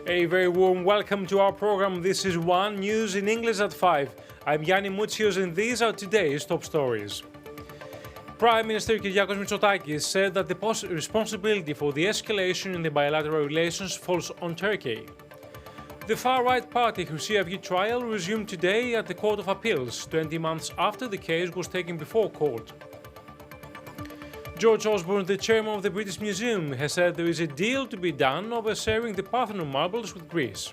A very warm welcome to our program. This is One News in English at 5. I'm Yanni Moutsios and these are today's top stories. Prime Minister Kyriakos Mitsotakis said that the responsibility for the escalation in the bilateral relations falls on Turkey. The far-right party Chrysi Avgi trial resumed today at the Court of Appeals, 20 months after the case was taken before court. George Osborne, the chairman of the British Museum, has said there is a deal to be done over sharing the Parthenon marbles with Greece.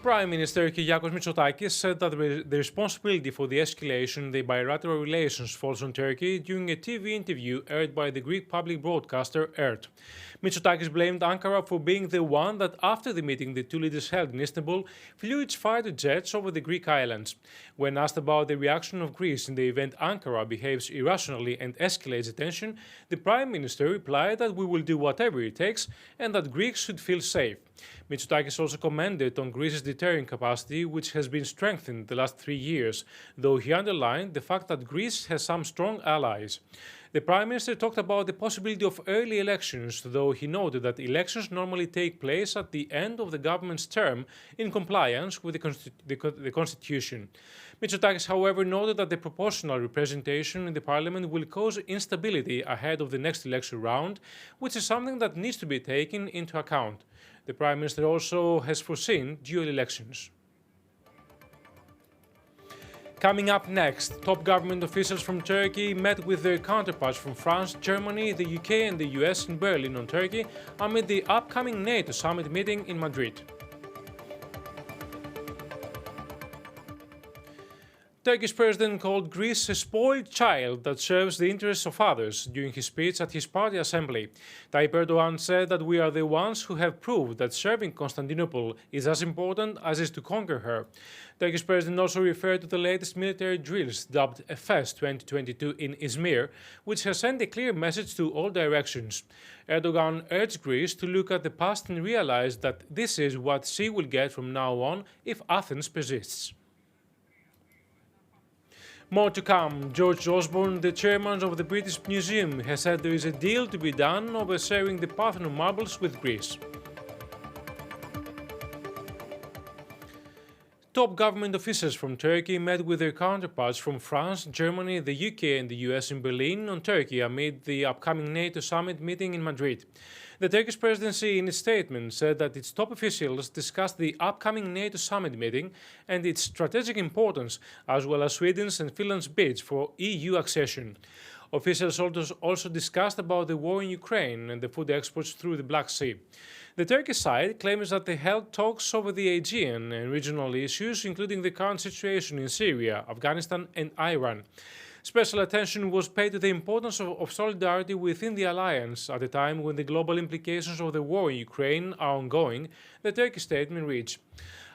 Prime Minister Kyriakos Mitsotakis said that the responsibility for the escalation in the bilateral relations falls on Turkey during a TV interview aired by the Greek public broadcaster ERT. Mitsotakis blamed Ankara for being the one that, after the meeting the two leaders held in Istanbul, flew its fighter jets over the Greek islands. When asked about the reaction of Greece in the event Ankara behaves irrationally and escalates the tension, the Prime Minister replied that we will do whatever it takes and that Greeks should feel safe. Mitsotakis also commented on Greece's deterrent capacity, which has been strengthened the last 3 years, though he underlined the fact that Greece has some strong allies. The Prime Minister talked about the possibility of early elections, though he noted that elections normally take place at the end of the government's term in compliance with the Constitution. Mitsotakis, however, noted that the proportional representation in the Parliament will cause instability ahead of the next election round, which is something that needs to be taken into account. The Prime Minister also has foreseen dual elections. Coming up next, top government officials from Turkey met with their counterparts from France, Germany, the UK and the US in Berlin on Turkey amid the upcoming NATO summit meeting in Madrid. Turkish president called Greece a spoiled child that serves the interests of others during his speech at his party assembly. Tayyip Erdogan said that we are the ones who have proved that serving Constantinople is as important as is to conquer her. Turkish president also referred to the latest military drills dubbed FS 2022 in Izmir, which has sent a clear message to all directions. Erdogan urged Greece to look at the past and realize that this is what she will get from now on if Athens persists. More to come. George Osborne, the chairman of the British Museum, has said there is a deal to be done over sharing the Parthenon marbles with Greece. Top government officials from Turkey met with their counterparts from France, Germany, the UK and the US in Berlin on Turkey amid the upcoming NATO summit meeting in Madrid. The Turkish presidency in its statement said that its top officials discussed the upcoming NATO summit meeting and its strategic importance, as well as Sweden's and Finland's bids for EU accession. Officials also discussed about the war in Ukraine and the food exports through the Black Sea. The Turkish side claims that they held talks over the Aegean and regional issues, including the current situation in Syria, Afghanistan and Iran. Special attention was paid to the importance of solidarity within the alliance at a time when the global implications of the war in Ukraine are ongoing, the Turkish statement reads.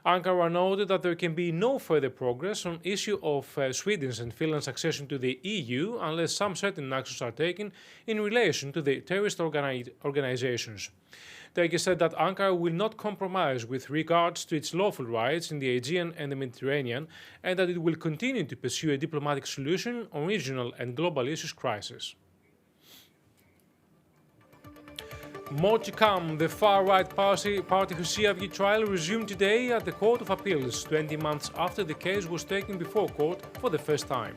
Ankara noted that there can be no further progress on the issue of Sweden's and Finland's accession to the EU unless some certain actions are taken in relation to the terrorist organizations. Turkey said that Ankara will not compromise with regards to its lawful rights in the Aegean and the Mediterranean, and that it will continue to pursue a diplomatic solution on regional and global issues crisis. More to come. The far-right party Chrysi Avgi trial resumed today at the Court of Appeals, 20 months after the case was taken before court for the first time.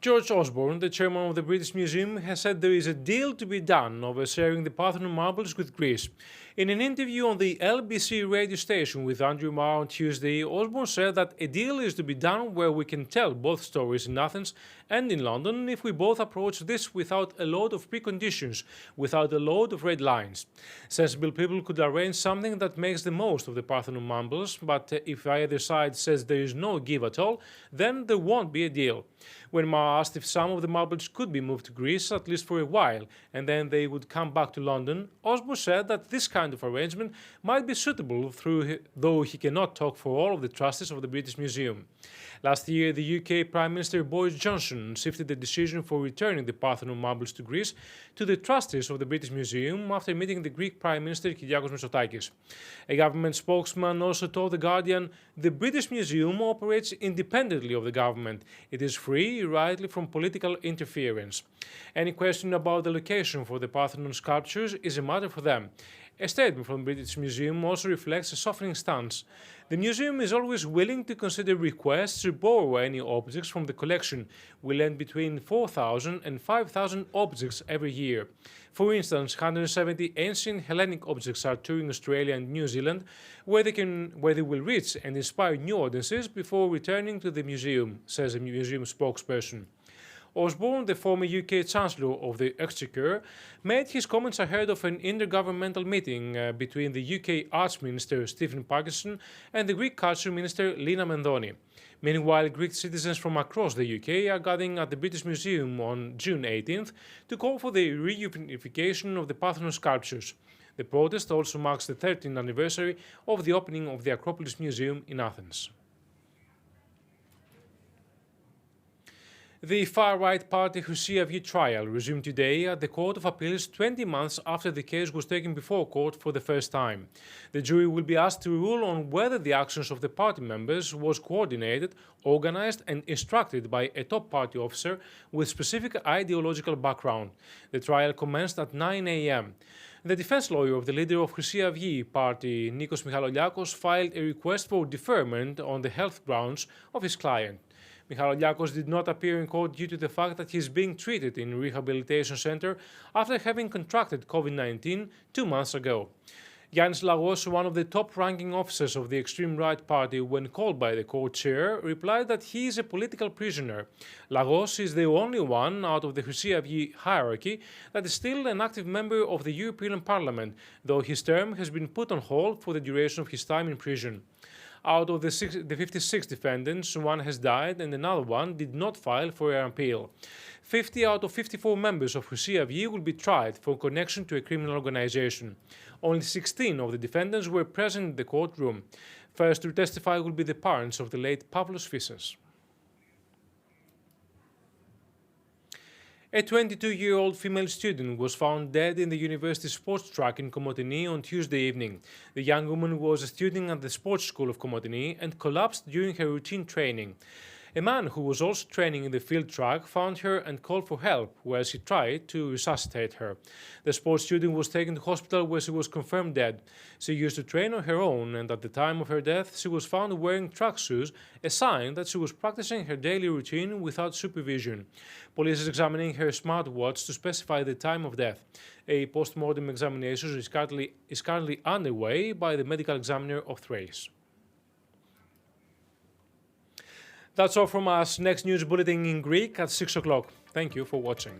George Osborne, the chairman of the British Museum, has said there is a deal to be done over sharing the Parthenon marbles with Greece. In an interview on the LBC radio station with Andrew Marr on Tuesday, Osborne said that a deal is to be done where we can tell both stories in Athens and in London if we both approach this without a load of preconditions, without a load of red lines. Sensible people could arrange something that makes the most of the Parthenon marbles, but if either side says there is no give at all, then there won't be a deal. When Marr asked if some of the marbles could be moved to Greece, at least for a while, and then they would come back to London, Osborne said that this kind kind of arrangement might be suitable, though he cannot talk for all of the trustees of the British Museum. Last year, the UK Prime Minister Boris Johnson shifted the decision for returning the Parthenon marbles to Greece to the trustees of the British Museum after meeting the Greek Prime Minister Kyriakos Mitsotakis. A government spokesman also told The Guardian, "The British Museum operates independently of the government. It is free, rightly, from political interference. Any question about the location for the Parthenon sculptures is a matter for them." A statement from the British Museum also reflects a softening stance. The museum is always willing to consider requests to borrow any objects from the collection. We lend between 4,000 and 5,000 objects every year. For instance, 170 ancient Hellenic objects are touring Australia and New Zealand, where they will reach and inspire new audiences before returning to the museum, says a museum spokesperson. Osborne, the former UK Chancellor of the Exchequer, made his comments ahead of an intergovernmental meeting between the UK Arts Minister Stephen Parkinson and the Greek Culture Minister Lina Mendoni. Meanwhile, Greek citizens from across the UK are gathering at the British Museum on June 18th to call for the reunification of the Parthenon sculptures. The protest also marks the 13th anniversary of the opening of the Acropolis Museum in Athens. The far-right party Chrysia trial resumed today at the Court of Appeals 20 months after the case was taken before court for the first time. The jury will be asked to rule on whether the actions of the party members was coordinated, organized and instructed by a top party officer with specific ideological background. The trial commenced at 9 a.m. The defense lawyer of the leader of Chrysia party, Nikos Michaloliakos, filed a request for deferment on the health grounds of his client. Michaloliakos did not appear in court due to the fact that he is being treated in a rehabilitation center after having contracted COVID-19 2 months ago. Yannis Lagos, one of the top-ranking officers of the extreme right party, when called by the court chair, replied that he is a political prisoner. Lagos is the only one out of the Chrysia hierarchy that is still an active member of the European Parliament, though his term has been put on hold for the duration of his time in prison. Out of the 56 defendants, one has died and another one did not file for an appeal. 50 out of 54 members of Chrysia will be tried for connection to a criminal organization. Only 16 of the defendants were present in the courtroom. First to testify will be the parents of the late Pavlos Fissas. A 22-year-old female student was found dead in the university sports track in Komotini on Tuesday evening. The young woman was a student at the sports school of Komotini and collapsed during her routine training. A man who was also training in the field track found her and called for help, whereas he tried to resuscitate her. The sports student was taken to hospital where she was confirmed dead. She used to train on her own, and at the time of her death she was found wearing track shoes, a sign that she was practicing her daily routine without supervision. Police is examining her smartwatch to specify the time of death. A post-mortem examination is currently underway by the medical examiner of Thrace. That's all from us. Next news bulletin in Greek at 6 o'clock. Thank you for watching.